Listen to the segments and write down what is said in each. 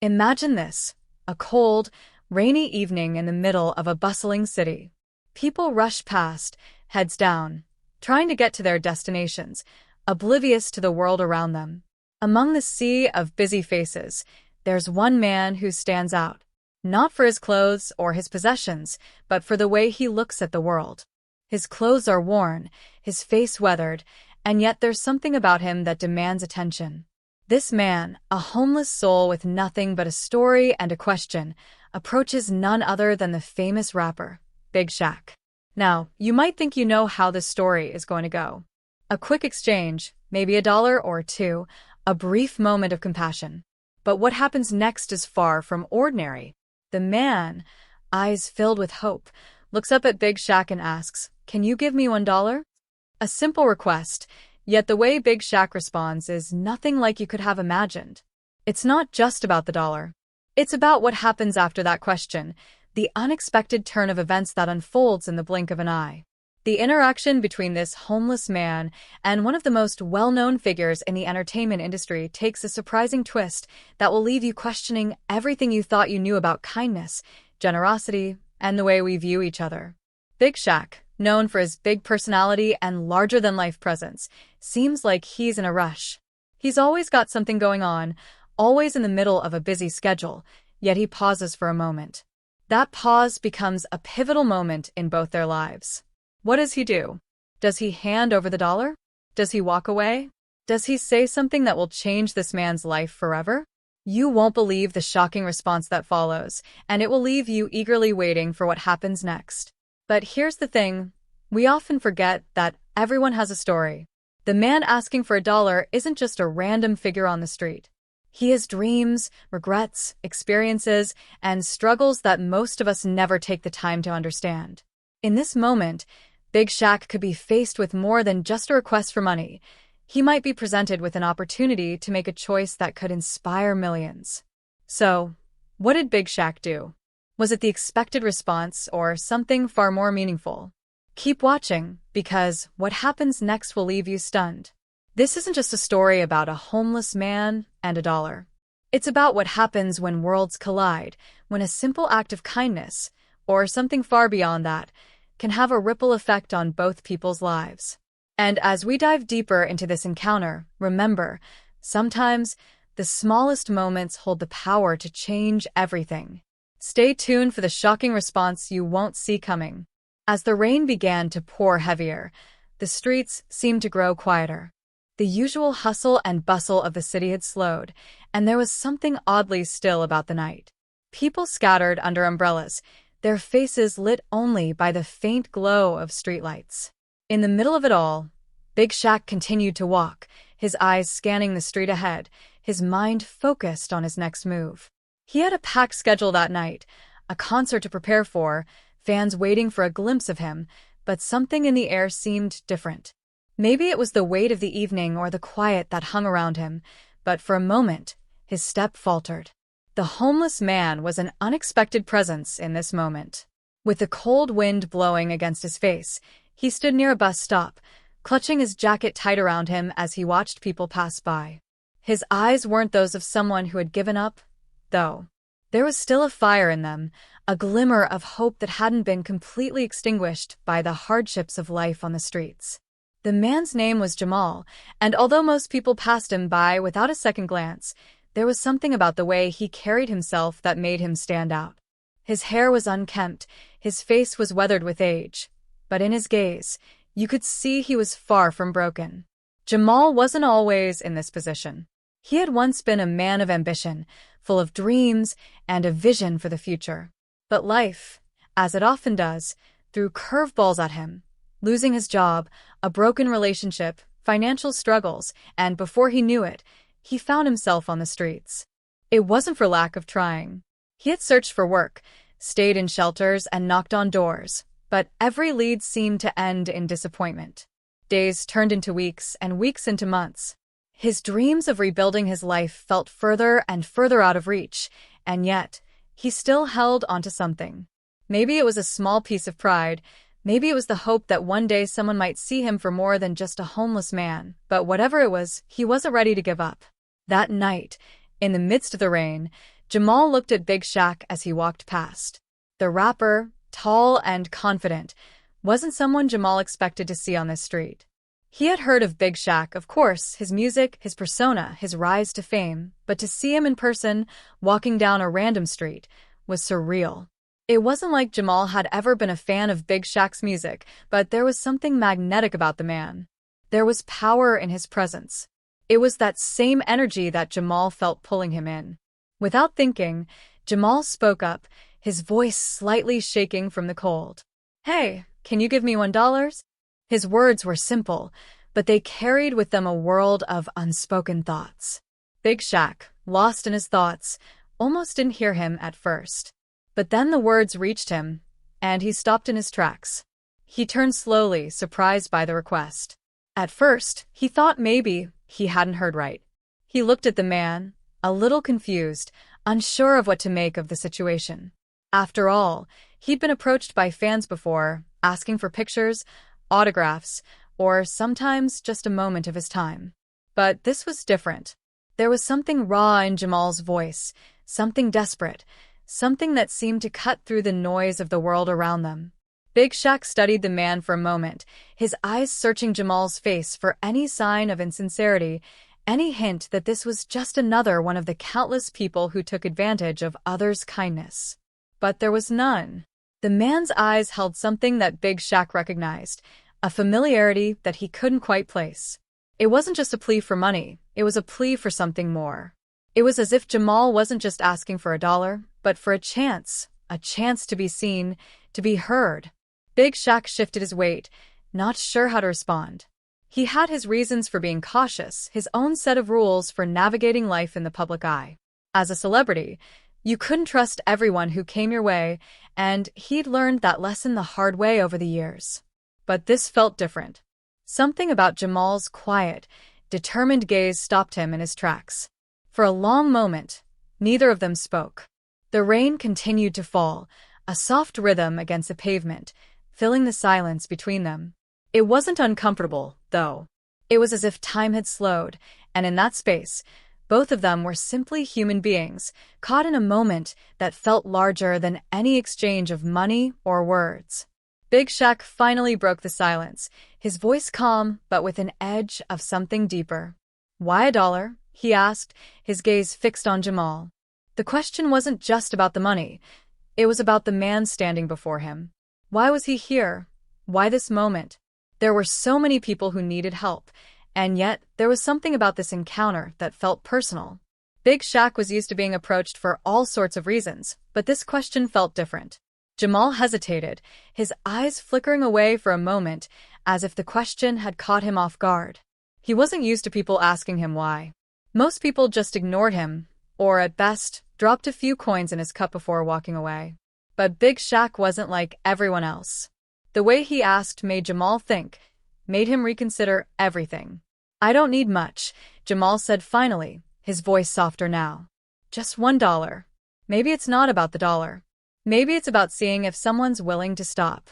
Imagine this, a cold, rainy evening in the middle of a bustling city. People rush past, heads down, trying to get to their destinations, oblivious to the world around them. Among the sea of busy faces, there's one man who stands out, not for his clothes or his possessions, but for the way he looks at the world. His clothes are worn, his face weathered, and yet there's something about him that demands attention. This man, a homeless soul with nothing but a story and a question, approaches none other than the famous rapper, Big Shaq. Now, you might think you know how this story is going to go. A quick exchange, maybe $1 or $2, a brief moment of compassion. But what happens next is far from ordinary. The man, eyes filled with hope, looks up at Big Shaq and asks, "Can you give me $1?" A simple request, yet the way Big Shaq responds is nothing like you could have imagined. It's not just about the dollar. It's about what happens after that question, the unexpected turn of events that unfolds in the blink of an eye. The interaction between this homeless man and one of the most well-known figures in the entertainment industry takes a surprising twist that will leave you questioning everything you thought you knew about kindness, generosity, and the way we view each other. Big Shaq, known for his big personality and larger-than-life presence, seems like he's in a rush. He's always got something going on, always in the middle of a busy schedule, yet he pauses for a moment. That pause becomes a pivotal moment in both their lives. What does he do? Does he hand over the dollar? Does he walk away? Does he say something that will change this man's life forever? You won't believe the shocking response that follows, and it will leave you eagerly waiting for what happens next. But here's the thing, we often forget that everyone has a story. The man asking for $1 isn't just a random figure on the street. He has dreams, regrets, experiences, and struggles that most of us never take the time to understand. In this moment, Big Shaq could be faced with more than just a request for money. He might be presented with an opportunity to make a choice that could inspire millions. So, what did Big Shaq do? Was it the expected response or something far more meaningful? Keep watching, because what happens next will leave you stunned. This isn't just a story about a homeless man and $1. It's about what happens when worlds collide, when a simple act of kindness, or something far beyond that, can have a ripple effect on both people's lives. And as we dive deeper into this encounter, remember, sometimes the smallest moments hold the power to change everything. Stay tuned for the shocking response you won't see coming. As the rain began to pour heavier, the streets seemed to grow quieter. The usual hustle and bustle of the city had slowed, and there was something oddly still about the night. People scattered under umbrellas, their faces lit only by the faint glow of streetlights. In the middle of it all, Big Shaq continued to walk, his eyes scanning the street ahead, his mind focused on his next move. He had a packed schedule that night, a concert to prepare for, fans waiting for a glimpse of him, but something in the air seemed different. Maybe it was the weight of the evening or the quiet that hung around him, but for a moment, his step faltered. The homeless man was an unexpected presence in this moment. With the cold wind blowing against his face, he stood near a bus stop, clutching his jacket tight around him as he watched people pass by. His eyes weren't those of someone who had given up, though. There was still a fire in them, a glimmer of hope that hadn't been completely extinguished by the hardships of life on the streets. The man's name was Jamal, and although most people passed him by without a second glance, there was something about the way he carried himself that made him stand out. His hair was unkempt, his face was weathered with age, but in his gaze, you could see he was far from broken. Jamal wasn't always in this position. He had once been a man of ambition, full of dreams and a vision for the future. But life, as it often does, threw curveballs at him. Losing his job, a broken relationship, financial struggles, and before he knew it, he found himself on the streets. It wasn't for lack of trying. He had searched for work, stayed in shelters, and knocked on doors, but every lead seemed to end in disappointment. Days turned into weeks, and weeks into months. His dreams of rebuilding his life felt further and further out of reach, and yet, he still held onto something. Maybe it was a small piece of pride, maybe it was the hope that one day someone might see him for more than just a homeless man, but whatever it was, he wasn't ready to give up. That night, in the midst of the rain, Jamal looked at Big Shaq as he walked past. The rapper, tall and confident, wasn't someone Jamal expected to see on this street. He had heard of Big Shaq, of course, his music, his persona, his rise to fame, but to see him in person, walking down a random street, was surreal. It wasn't like Jamal had ever been a fan of Big Shaq's music, but there was something magnetic about the man. There was power in his presence. It was that same energy that Jamal felt pulling him in. Without thinking, Jamal spoke up, his voice slightly shaking from the cold. "Hey, can you give me $1?" His words were simple, but they carried with them a world of unspoken thoughts. Big Shaq, lost in his thoughts, almost didn't hear him at first. But then the words reached him, and he stopped in his tracks. He turned slowly, surprised by the request. At first, he thought maybe he hadn't heard right. He looked at the man, a little confused, unsure of what to make of the situation. After all, he'd been approached by fans before, asking for pictures, autographs, or sometimes just a moment of his time. But this was different. There was something raw in Jamal's voice, something desperate, something that seemed to cut through the noise of the world around them. Big Shaq studied the man for a moment, his eyes searching Jamal's face for any sign of insincerity, any hint that this was just another one of the countless people who took advantage of others' kindness. But there was none. The man's eyes held something that Big Shaq recognized, a familiarity that he couldn't quite place. It wasn't just a plea for money, it was a plea for something more. It was as if Jamal wasn't just asking for $1, but for a chance to be seen, to be heard. Big Shaq shifted his weight, not sure how to respond. He had his reasons for being cautious, his own set of rules for navigating life in the public eye. As a celebrity, you couldn't trust everyone who came your way, and he'd learned that lesson the hard way over the years. But this felt different. Something about Jamal's quiet, determined gaze stopped him in his tracks. For a long moment, neither of them spoke. The rain continued to fall, a soft rhythm against the pavement, filling the silence between them. It wasn't uncomfortable, though. It was as if time had slowed, and in that space, both of them were simply human beings, caught in a moment that felt larger than any exchange of money or words. Big Shaq finally broke the silence, his voice calm but with an edge of something deeper. "Why $1?" he asked, his gaze fixed on Jamal. The question wasn't just about the money. It was about the man standing before him. Why was he here? Why this moment? There were so many people who needed help, and yet there was something about this encounter that felt personal. Big Shaq was used to being approached for all sorts of reasons, but this question felt different. Jamal hesitated, his eyes flickering away for a moment, as if the question had caught him off guard. He wasn't used to people asking him why. Most people just ignored him, or at best, dropped a few coins in his cup before walking away. But Big Shaq wasn't like everyone else. The way he asked made Jamal think, made him reconsider everything. "I don't need much," Jamal said finally, his voice softer now. "Just $1. Maybe it's not about the dollar. Maybe it's about seeing if someone's willing to stop.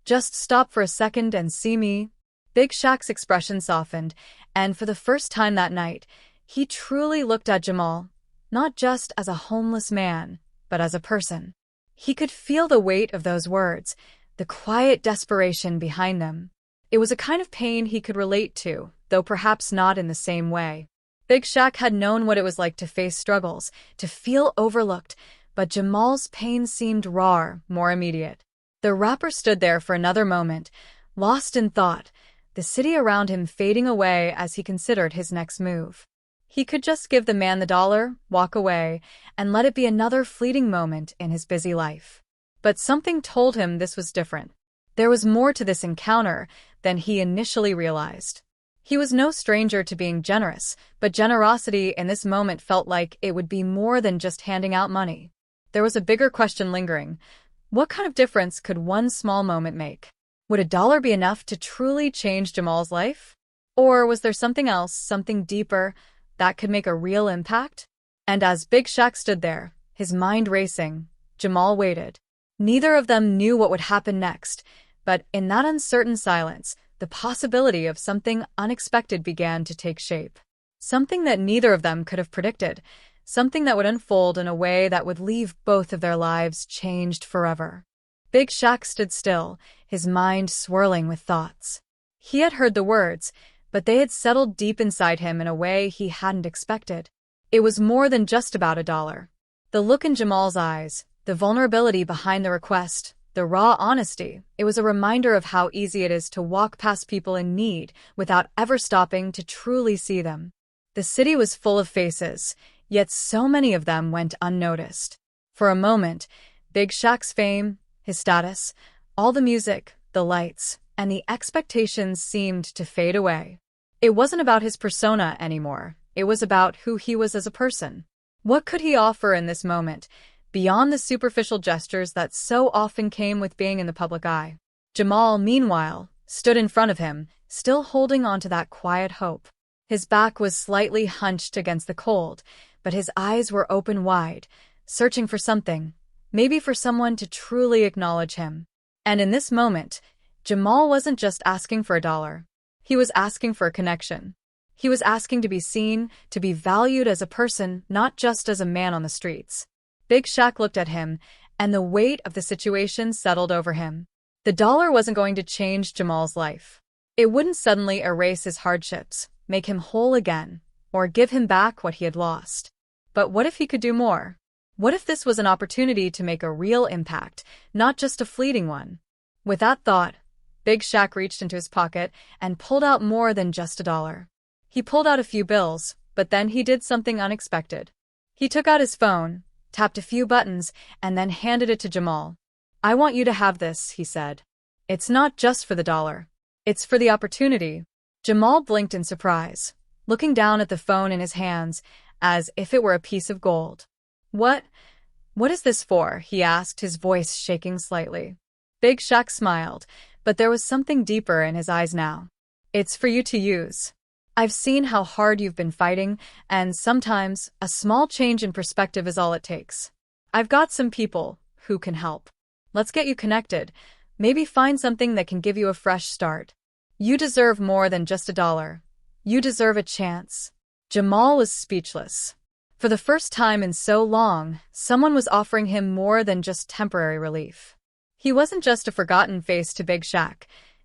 Just stop for a second and see me." Big Shaq's expression softened, and for the first time that night, he truly looked at Jamal, not just as a homeless man, but as a person. He could feel the weight of those words, the quiet desperation behind them. It was a kind of pain he could relate to, though perhaps not in the same way. Big Shaq had known what it was like to face struggles, to feel overlooked, but Jamal's pain seemed rawer, more immediate. The rapper stood there for another moment, lost in thought, the city around him fading away as he considered his next move. He could just give the man the dollar, walk away, and let it be another fleeting moment in his busy life. But something told him this was different. There was more to this encounter than he initially realized. He was no stranger to being generous, but generosity in this moment felt like it would be more than just handing out money. There was a bigger question lingering. What kind of difference could one small moment make? Would $1 be enough to truly change Jamal's life? Or was there something else, something deeper, that could make a real impact? And as Big Shaq stood there, his mind racing, Jamal waited. Neither of them knew what would happen next, but in that uncertain silence, the possibility of something unexpected began to take shape. Something that neither of them could have predicted, something that would unfold in a way that would leave both of their lives changed forever. Big Shaq stood still, his mind swirling with thoughts. He had heard the words, but they had settled deep inside him in a way he hadn't expected. It was more than just about $1. The look in Jamal's eyes, the vulnerability behind the request, the raw honesty, it was a reminder of how easy it is to walk past people in need without ever stopping to truly see them. The city was full of faces, yet so many of them went unnoticed. For a moment, Big Shaq's fame, his status, all the music, the lights, and the expectations seemed to fade away. It wasn't about his persona anymore. It was about who he was as a person. What could he offer in this moment, beyond the superficial gestures that so often came with being in the public eye? Jamal, meanwhile, stood in front of him, still holding on to that quiet hope. His back was slightly hunched against the cold, but his eyes were open wide, searching for something, maybe for someone to truly acknowledge him. And in this moment, Jamal wasn't just asking for $1. He was asking for a connection. He was asking to be seen, to be valued as a person, not just as a man on the streets. Big Shaq looked at him, and the weight of the situation settled over him. The dollar wasn't going to change Jamal's life. It wouldn't suddenly erase his hardships, make him whole again, or give him back what he had lost. But what if he could do more? What if this was an opportunity to make a real impact, not just a fleeting one? With that thought, Big Shaq reached into his pocket and pulled out more than just $1. He pulled out a few bills, but then he did something unexpected. He took out his phone, tapped a few buttons, and then handed it to Jamal. "I want you to have this," he said. "It's not just for the $1. It's for the opportunity." Jamal blinked in surprise, looking down at the phone in his hands as if it were a piece of gold. What is this for?" he asked, his voice shaking slightly. Big Shaq smiled, but there was something deeper in his eyes now. "It's for you to use. I've seen how hard you've been fighting, and sometimes a small change in perspective is all it takes. I've got some people who can help. Let's get you connected. Maybe find something that can give you a fresh start. You deserve more than just $1. You deserve a chance." Jamal was speechless. For the first time in so long, someone was offering him more than just temporary relief. He wasn't just a forgotten face to Big Shaq.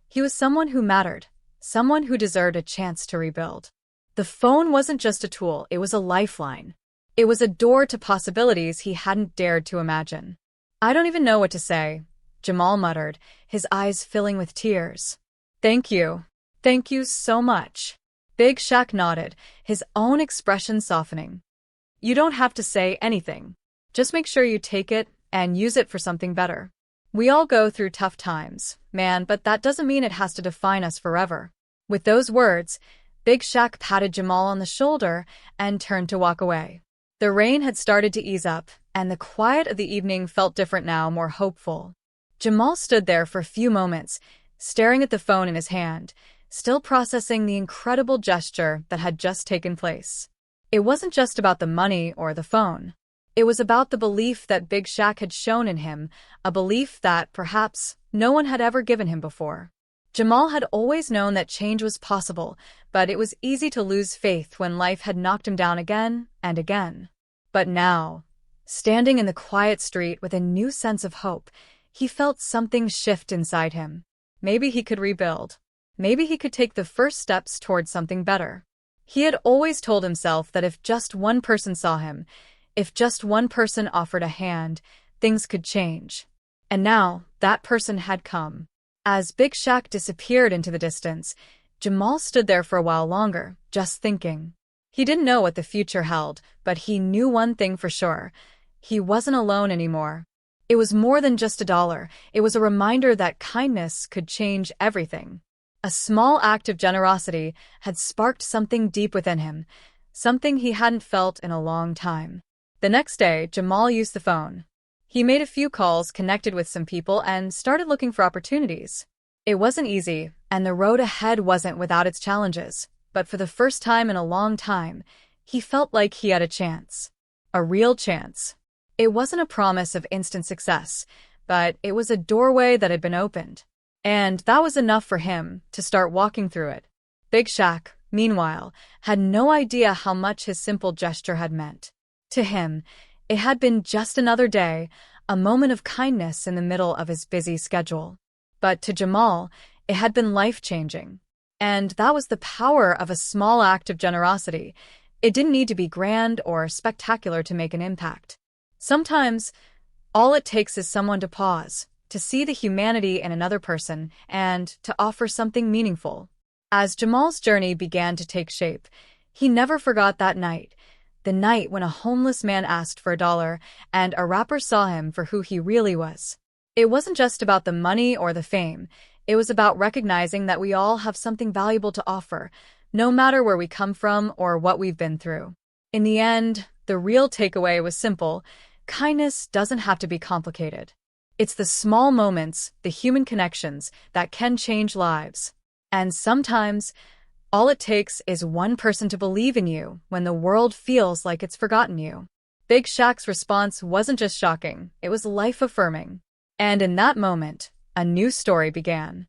He was someone who mattered, someone who deserved a chance to rebuild. The phone wasn't just a tool, it was a lifeline. It was a door to possibilities he hadn't dared to imagine. "I don't even know what to say," Jamal muttered, his eyes filling with tears. "Thank you. Thank you so much." Big Shaq nodded, his own expression softening. "You don't have to say anything. Just make sure you take it and use it for something better. We all go through tough times, man, but that doesn't mean it has to define us forever." With those words, Big Shaq patted Jamal on the shoulder and turned to walk away. The rain had started to ease up, and the quiet of the evening felt different now, more hopeful. Jamal stood there for a few moments, staring at the phone in his hand, still processing the incredible gesture that had just taken place. It wasn't just about the money or the phone. It was about the belief that Big Shaq had shown in him, a belief that, perhaps, no one had ever given him before. Jamal had always known that change was possible, but it was easy to lose faith when life had knocked him down again and again. But now, standing in the quiet street with a new sense of hope, he felt something shift inside him. Maybe he could rebuild. Maybe he could take the first steps towards something better. He had always told himself that if just one person saw him, if just one person offered a hand, things could change. And now, that person had come. As Big Shaq disappeared into the distance, Jamal stood there for a while longer, just thinking. He didn't know what the future held, but he knew one thing for sure. He wasn't alone anymore. It was more than just $1. It was a reminder that kindness could change everything. A small act of generosity had sparked something deep within him, something he hadn't felt in a long time. The next day, Jamal used the phone. He made a few calls, connected with some people, and started looking for opportunities. It wasn't easy, and the road ahead wasn't without its challenges, but for the first time in a long time, he felt like he had a chance. A real chance. It wasn't a promise of instant success, but it was a doorway that had been opened. And that was enough for him to start walking through it. Big Shaq, meanwhile, had no idea how much his simple gesture had meant. To him, it had been just another day, a moment of kindness in the middle of his busy schedule. But to Jamal, it had been life-changing. And that was the power of a small act of generosity. It didn't need to be grand or spectacular to make an impact. Sometimes, all it takes is someone to pause, to see the humanity in another person, and to offer something meaningful. As Jamal's journey began to take shape, he never forgot that night, the night when a homeless man asked for $1 and a rapper saw him for who he really was. It wasn't just about the money or the fame. It was about recognizing that we all have something valuable to offer, no matter where we come from or what we've been through. In the end, the real takeaway was simple. Kindness doesn't have to be complicated. It's the small moments, the human connections, that can change lives. And sometimes, all it takes is one person to believe in you when the world feels like it's forgotten you. Big Shaq's response wasn't just shocking, it was life-affirming. And in that moment, a new story began.